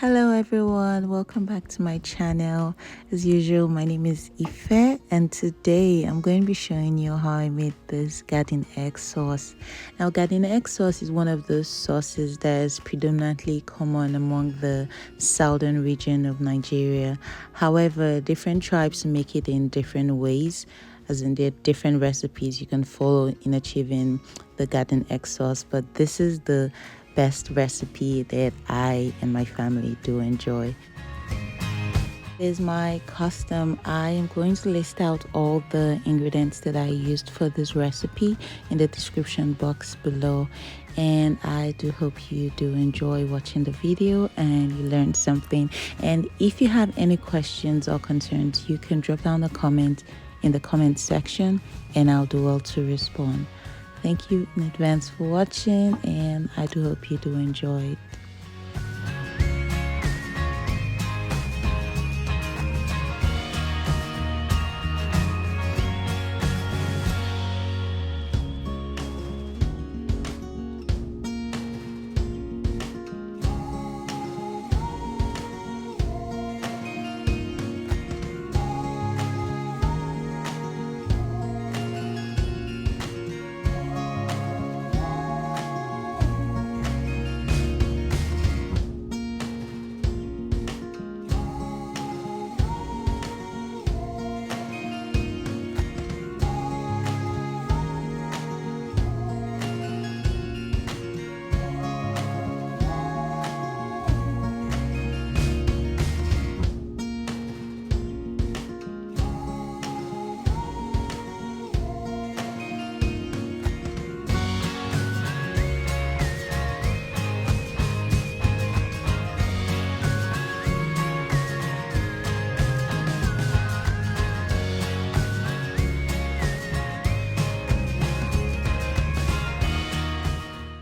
Hello everyone, welcome back to my channel. As usual, my name is Ife and today I'm going to be showing you how I made this garden egg sauce. Now garden egg sauce is one of those sauces that is predominantly common among the southern region of Nigeria. However, different tribes make it in different ways, as in there are different recipes you can follow in achieving the garden egg sauce, but this is the best recipe that I and my family do enjoy. Is my custom. I am going to list out all the ingredients that I used for this recipe in the description box below, and I do hope you do enjoy watching the video and you learned something. And if you have any questions or concerns, you can drop down a comment in the comment section and I'll do well to respond. Thank you in advance for watching, and I do hope you do enjoy it.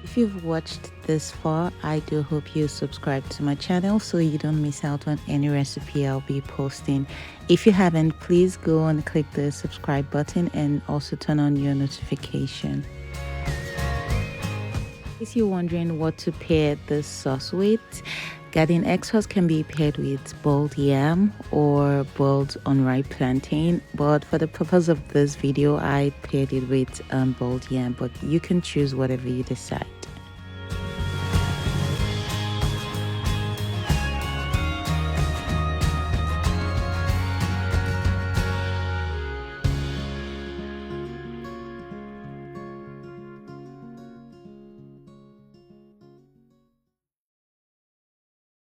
If you've watched this far, I do hope you subscribe to my channel so you don't miss out on any recipe I'll be posting. If you haven't, please go and click the subscribe button and also turn on your notification. If you're wondering what to pair this sauce with, garden egg sauce can be paired with boiled yam or boiled unripe plantain, but for the purpose of this video I paired it with boiled yam, but you can choose whatever you decide.